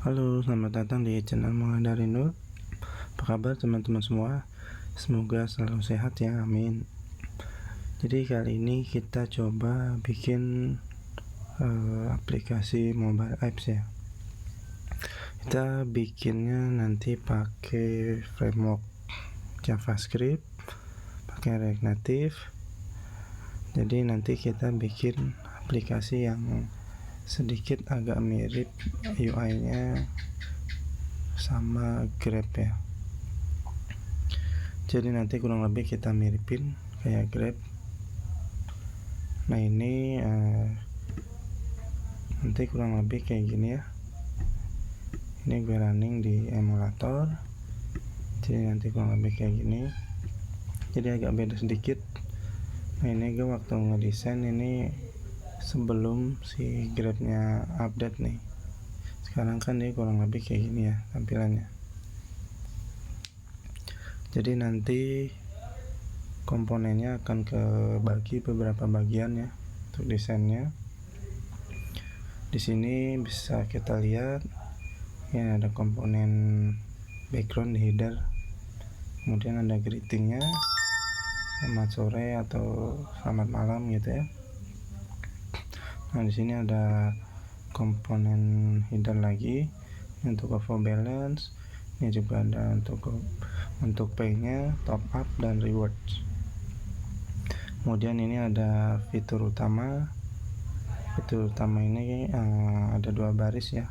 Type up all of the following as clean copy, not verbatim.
Halo, selamat datang di channel Mulai Dari Nol. Apa kabar teman-teman semua? Semoga selalu sehat ya, amin. Jadi kali ini kita coba bikin aplikasi mobile apps ya. Kita bikinnya nanti pakai framework JavaScript, pakai React Native. Jadi nanti kita bikin aplikasi yang sedikit agak mirip UI-nya sama Grab ya. Jadi nanti kurang lebih kita miripin kayak Grab. Nah ini nanti kurang lebih kayak gini ya. Ini gue running di emulator. Jadi nanti kurang lebih kayak gini. Jadi agak beda sedikit. Nah ini gue waktu ngedesain ini sebelum si Grabnya update nih. Sekarang kan dia kurang lebih kayak gini ya tampilannya. Jadi nanti komponennya akan kebagi beberapa bagian ya untuk desainnya. Di sini bisa kita lihat ini ada komponen background di header, kemudian ada greetingnya selamat sore atau selamat malam gitu ya. Nah di sini ada komponen header lagi untuk over balance. Ini juga ada untuk pay-nya, top up dan rewards. Kemudian ini ada fitur utama. Fitur utama ini ada 2 baris ya.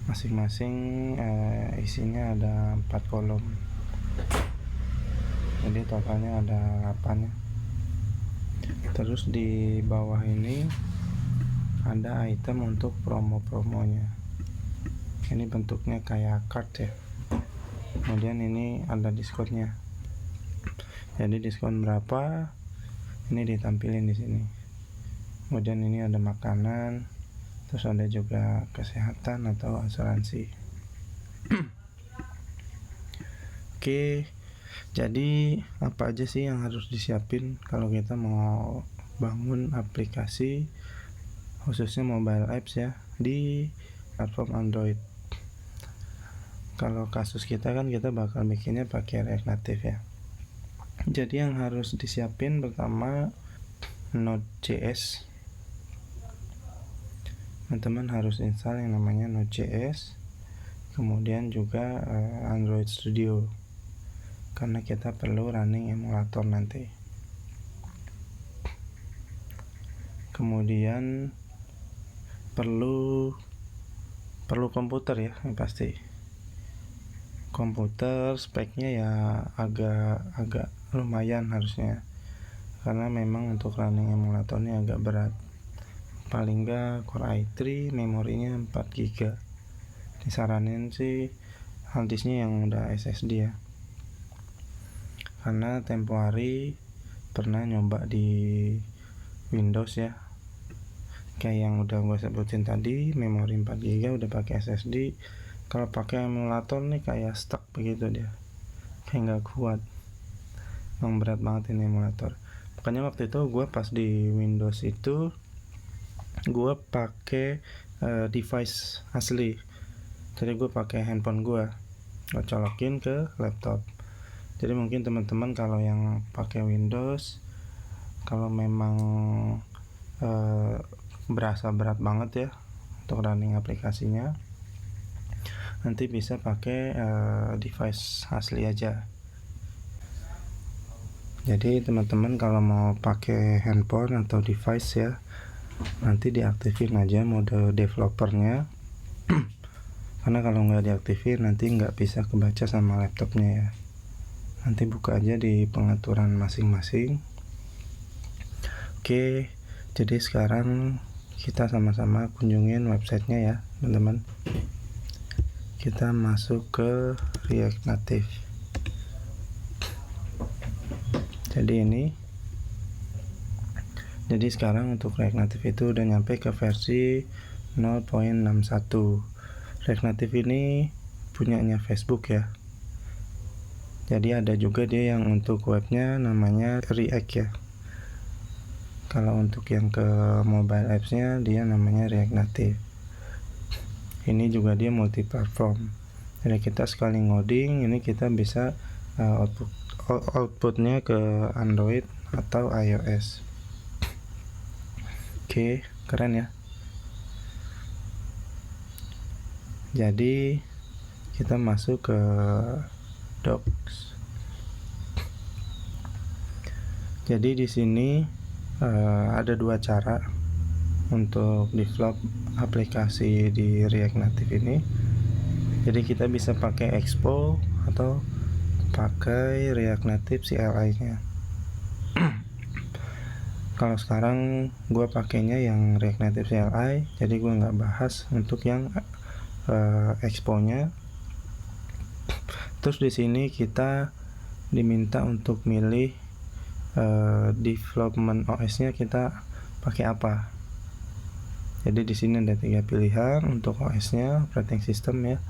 Masing-masing isinya ada 4 kolom. Jadi totalnya ada 8 ya. Terus di bawah ini ada item untuk promo-promonya. Ini bentuknya kayak card ya. Kemudian ini ada diskonnya. Jadi diskon berapa? Ini ditampilin di sini. Kemudian ini ada makanan, terus ada juga kesehatan atau asuransi. Oke. Jadi apa aja sih yang harus disiapin kalau kita mau bangun aplikasi khususnya mobile apps ya di platform Android. Kalau kasus kita kan kita bakal bikinnya pakai React Native ya. Jadi yang harus disiapin pertama Node.js. Teman-teman harus install yang namanya Node.js. Kemudian juga Android Studio, karena kita perlu running emulator nanti. Kemudian perlu komputer ya, yang pasti. Komputer speknya ya agak lumayan harusnya, karena memang untuk running emulatornya agak berat. Paling enggak Core i3, memorinya 4 GB. Disaranin sih hard disknya yang udah SSD ya, karena tempo hari pernah nyoba di Windows ya, kayak yang udah gue sebutin tadi, memori 4 GB udah pakai SSD. Kalau pakai emulator nih kayak stuck begitu dia, kayak nggak kuat. Emang berat banget ini emulator. Makanya waktu itu gue pas di Windows itu gue pakai device asli. Jadi gue pakai handphone gue colokin ke laptop. Jadi mungkin teman-teman kalau yang pakai Windows, kalau memang berasa berat banget ya untuk running aplikasinya, nanti bisa pakai device asli aja. Jadi teman-teman kalau mau pakai handphone atau device ya, nanti diaktifin aja mode developernya. Karena kalau nggak diaktifin nanti nggak bisa kebaca sama laptopnya ya. Nanti buka aja di pengaturan masing-masing. Oke, jadi sekarang kita sama-sama kunjungin websitenya ya teman-teman. Kita masuk ke React Native. Jadi sekarang untuk React Native itu udah nyampe ke versi 0.61. React Native ini punyanya Facebook ya. Jadi ada juga dia yang untuk webnya namanya React ya. Kalau untuk yang ke mobile apps-nya dia namanya React Native. ini juga dia multi platform. Jadi kita sekali ngoding ini kita bisa outputnya ke Android atau iOS. Oke, keren ya. Jadi kita masuk ke Docs. Jadi di sini ada dua cara untuk develop aplikasi di React Native ini. Jadi kita bisa pakai Expo atau pakai React Native CLI-nya. Kalau sekarang gue pakainya yang React Native CLI, jadi gue nggak bahas untuk yang Expo-nya. Terus di sini kita diminta untuk milih development OS-nya kita pakai apa. Jadi di sini ada 3 pilihan untuk OS-nya, operating system ya.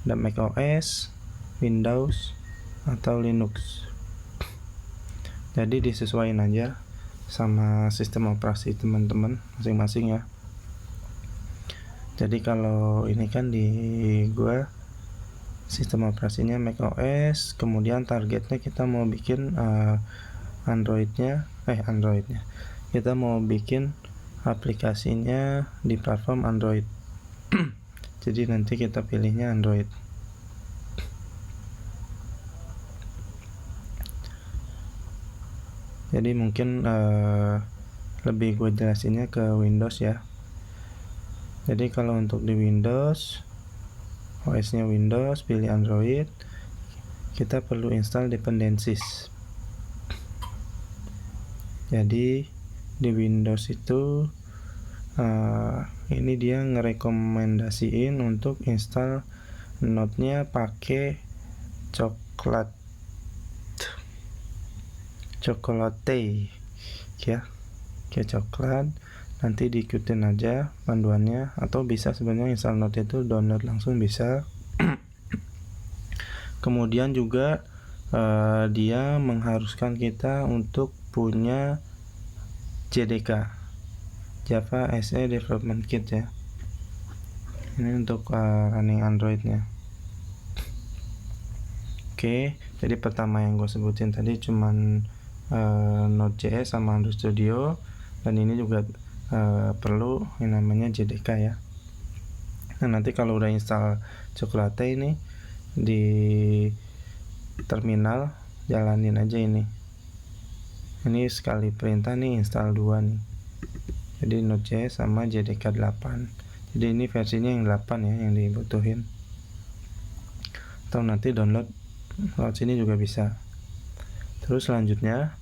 Ada Mac OS, Windows, atau Linux. Jadi disesuaikan aja sama sistem operasi teman-teman masing-masing ya. Jadi kalau ini kan di gua sistem operasinya Mac OS, kemudian targetnya kita mau bikin Androidnya. Kita mau bikin aplikasinya di platform Android. Jadi nanti kita pilihnya Android. Jadi mungkin lebih gue jelasinnya ke Windows ya. Jadi kalau untuk di Windows, OS-nya Windows, pilih Android, kita perlu install dependencies. Jadi di Windows itu ini dia ngerekomendasiin untuk install Node-nya pakai Chocolate ya, kayak coklat. Nanti diikutin aja panduannya, atau bisa sebenarnya install Node itu download langsung bisa. Kemudian juga dia mengharuskan kita untuk punya JDK, Java SE Development Kit ya. Ini untuk running Androidnya. Oke, jadi pertama yang gue sebutin tadi cuman Node.js sama Android Studio, dan ini juga perlu yang namanya JDK ya. Nah nanti kalau udah install Chocolate ini di terminal, jalanin aja ini sekali perintah nih install 2 nih. Jadi Node.js sama JDK 8. Jadi ini versinya yang 8 ya yang dibutuhin. Atau nanti download lewat sini juga bisa. Terus selanjutnya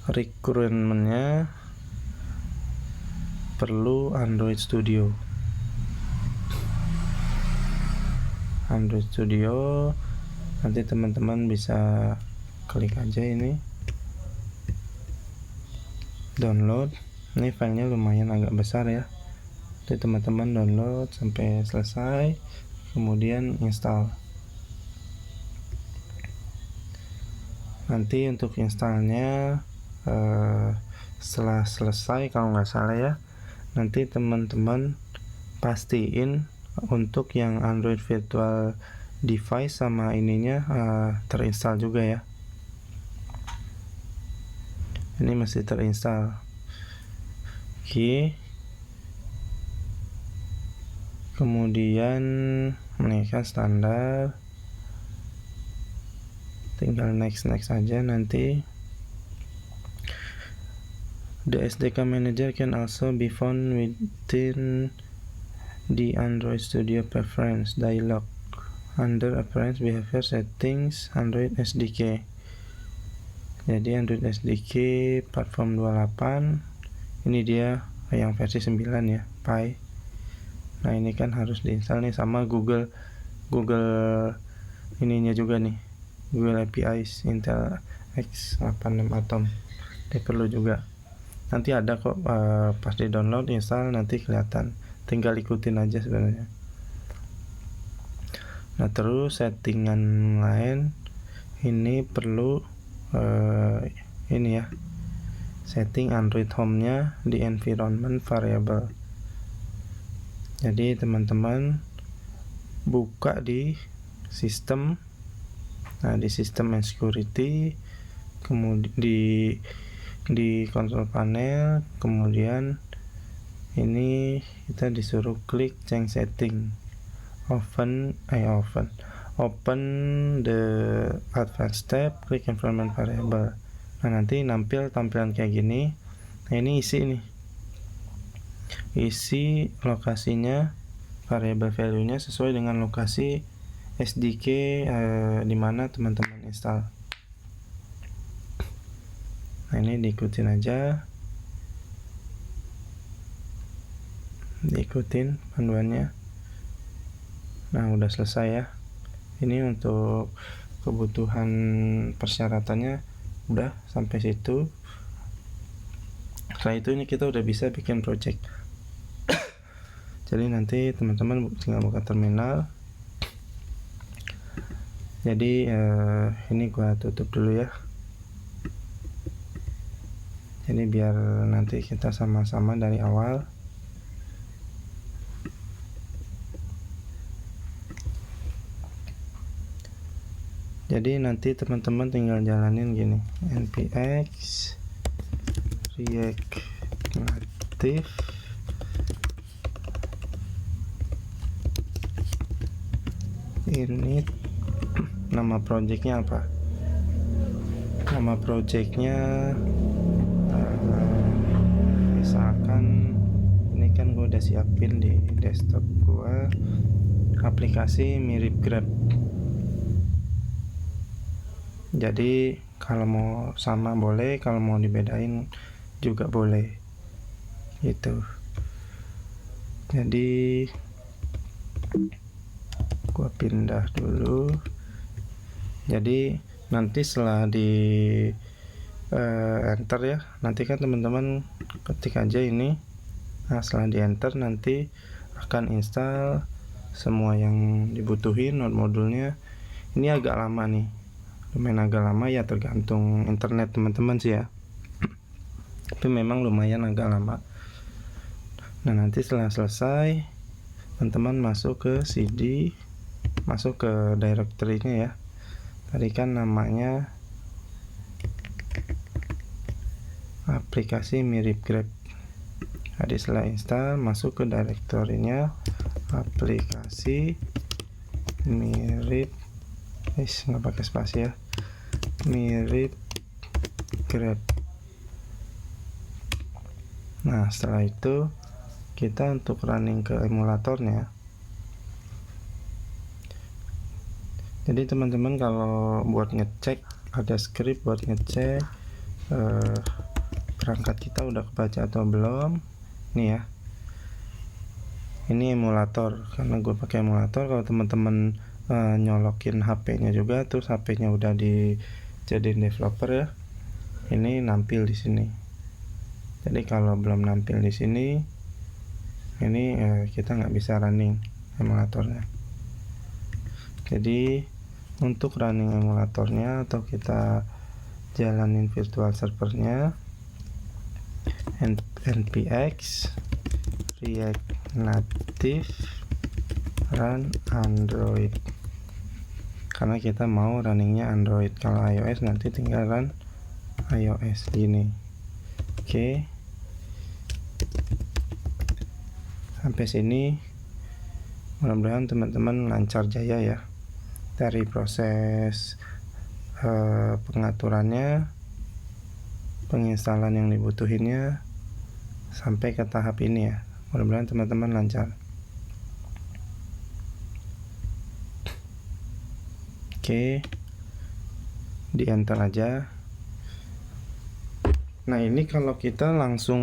requirement-nya perlu Android Studio. Nanti teman-teman bisa klik aja ini download. Ini filenya lumayan agak besar ya. Jadi teman-teman download sampai selesai, kemudian install. Nanti untuk installnya setelah selesai kalau nggak salah ya, nanti teman-teman pastiin untuk yang Android Virtual Device sama ininya terinstall juga ya. Ini masih terinstall. Oke. Kemudian ini kan standar, tinggal next aja. Nanti the SDK manager can also be found within the Android Studio preference dialog under appearance behavior settings Android SDK. Jadi Android SDK platform 28 ini dia yang versi 9 ya, Pi. Nah ini kan harus diinstal nih, sama Google ininya juga nih, Google APIs Intel x86 Atom. Dia perlu juga. Nanti ada kok pas di download install nanti kelihatan, tinggal ikutin aja sebenarnya. Nah terus settingan lain ini perlu ini ya, setting Android Home-nya di environment variable. Jadi teman-teman buka di sistem. Nah, di sistem and security, kemudian di control panel, kemudian ini kita disuruh klik change setting, open the advanced tab, klik environment variable. Nah, nanti nampil tampilan kayak gini. Nah, ini isi lokasinya, variable value-nya sesuai dengan lokasi SDK di mana teman-teman install. Nah, ini diikutin aja, diikutin panduannya. Nah, udah selesai ya. Ini untuk kebutuhan persyaratannya udah sampai situ. Setelah itu ini kita udah bisa bikin project. Jadi nanti teman-teman tinggal buka terminal. Jadi ini gua tutup dulu ya. Jadi biar nanti kita sama-sama dari awal. Jadi nanti teman-teman tinggal jalanin gini, npx react native init. Nama projectnya apa? Nama projectnya misalkan ini kan gue udah siapin di desktop gue, aplikasi mirip Grab. Jadi kalau mau sama boleh, kalau mau dibedain juga boleh gitu. Jadi gua pindah dulu. Jadi nanti setelah di enter ya, nanti kan teman-teman ketik aja ini. Nah, setelah di enter nanti akan install semua yang dibutuhin, modulnya. Ini agak lama nih, lumayan agak lama ya, tergantung internet teman-teman sih ya. Tapi memang lumayan agak lama. Nah, nanti setelah selesai teman-teman masuk ke CD, masuk ke directory-nya ya. Tadi kan namanya aplikasi mirip Grab. Jadi setelah install masuk ke directory-nya aplikasi mirip, nggak pakai spasi ya, mirip Grab. Nah, setelah itu kita untuk running ke emulatornya. Jadi teman-teman kalau buat ngecek, ada script buat ngecek perangkat kita udah kebaca atau belum. Nih ya, ini emulator, karena gue pakai emulator. Kalau teman-teman nyolokin HP-nya juga, terus HP-nya udah dijadiin developer ya, ini nampil di sini. Jadi kalau belum nampil di sini, ini kita nggak bisa running emulatornya. Jadi untuk running emulatornya atau kita jalanin virtual servernya, npx react native run android, karena kita mau runningnya android. Kalau iOS nanti tinggal run iOS gini. Oke, sampai sini mudah-mudahan teman-teman lancar jaya ya, dari proses pengaturannya, penginstalan yang dibutuhinnya, sampai ke tahap ini ya. Mudah-mudahan teman-teman lancar. Oke, di enter aja. Nah, ini kalau kita langsung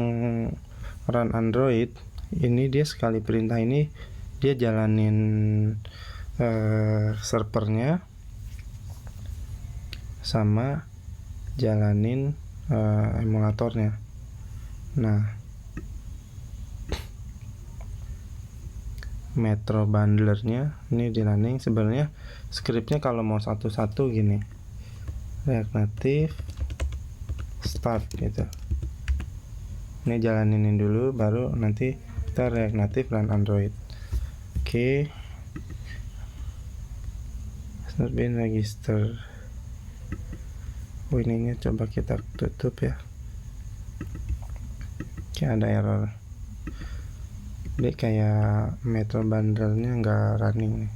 run Android, ini dia sekali perintah ini dia jalanin servernya sama jalanin emulatornya. Nah, Metro bundlernya ini di running. Sebenarnya scriptnya kalau mau satu-satu gini, React Native start gitu. Ini jalaninin dulu, baru nanti kita React Native run Android. Oke, has not been register. Ininya coba kita tutup ya. Oke, ada error. Ini kayak metal bundle-nya nggak running nih.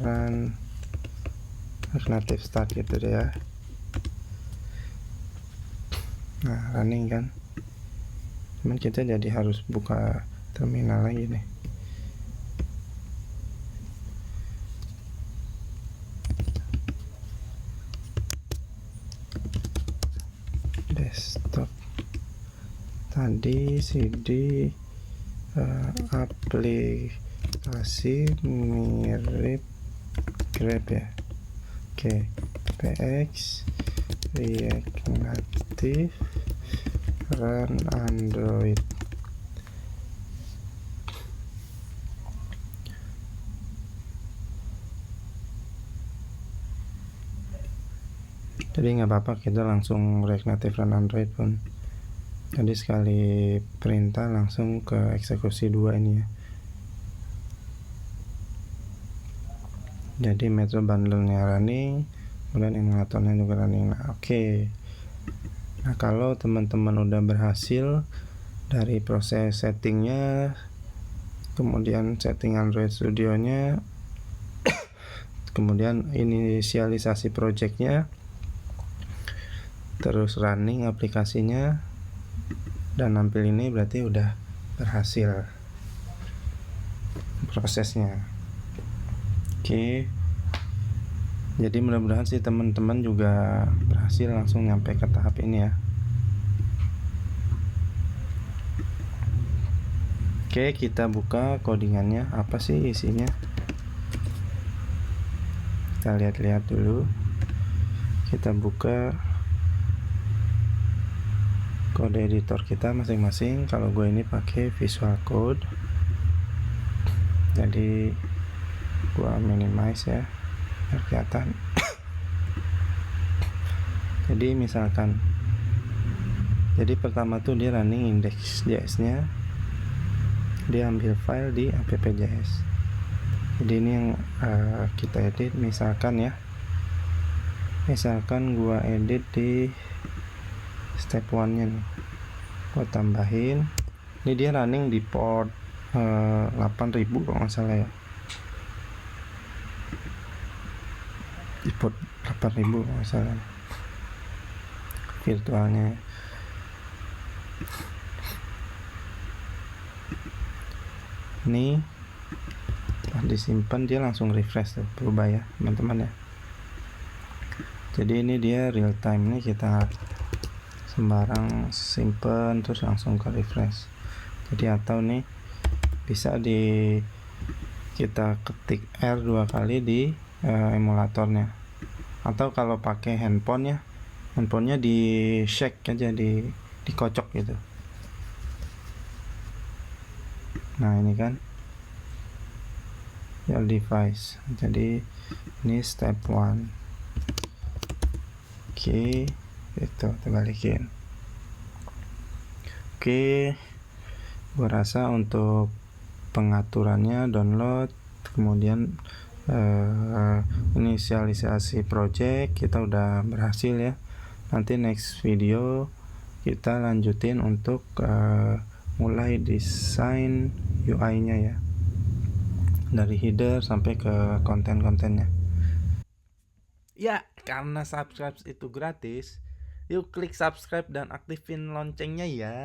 Run alternative start gitu deh ya. Nah, running kan. Cuman kita jadi harus buka terminal lagi nih. Desktop. Tadi cd aplikasi mirip Grab ya. Oke, px React Native run Android. Jadi nggak apa-apa kita langsung React Native run Android pun. Jadi sekali perintah langsung ke eksekusi 2 ini ya. Jadi metro bundle-nya running, kemudian emulatornya juga running. Nah, oke. Nah, kalau teman-teman udah berhasil dari proses settingnya, kemudian setting Android Studio-nya, kemudian inisialisasi project-nya, terus running aplikasinya, dan nampil ini berarti udah berhasil prosesnya. Oke. Jadi mudah-mudahan sih teman-teman juga berhasil langsung nyampe ke tahap ini ya. Oke, kita buka codingannya, apa sih isinya. Kita lihat-lihat dulu. Kita buka kode editor kita masing-masing. Kalau gue ini pakai Visual Code, jadi gue minimize ya biar kelihatan. Jadi misalkan, jadi pertama tuh dia running index.js nya, dia ambil file di app.js. Jadi ini yang kita edit. Misalkan ya, misalkan gua edit di step 1 nya nih, gua tambahin. Ini dia running di port 8000 kalau nggak salah ya, di port 8000 kalau nggak salah virtualnya. Ini disimpan, dia langsung refresh tuh, berubah ya teman-teman ya. Jadi ini dia real time, ini kita sembarang simpen terus langsung ke refresh. Jadi atau nih bisa kita ketik R 2 kali di emulatornya, atau kalau pakai handphonenya di shake aja, dikocok gitu. Nah ini kan your device. Jadi ini step 1. Oke, itu terbalikin. Oke, gua rasa untuk pengaturannya download, kemudian inisialisasi project kita udah berhasil ya. Nanti next video kita lanjutin untuk mulai desain UI-nya ya, dari header sampai ke konten-kontennya. Ya, karena subscribe itu gratis, yuk klik subscribe dan aktifin loncengnya ya.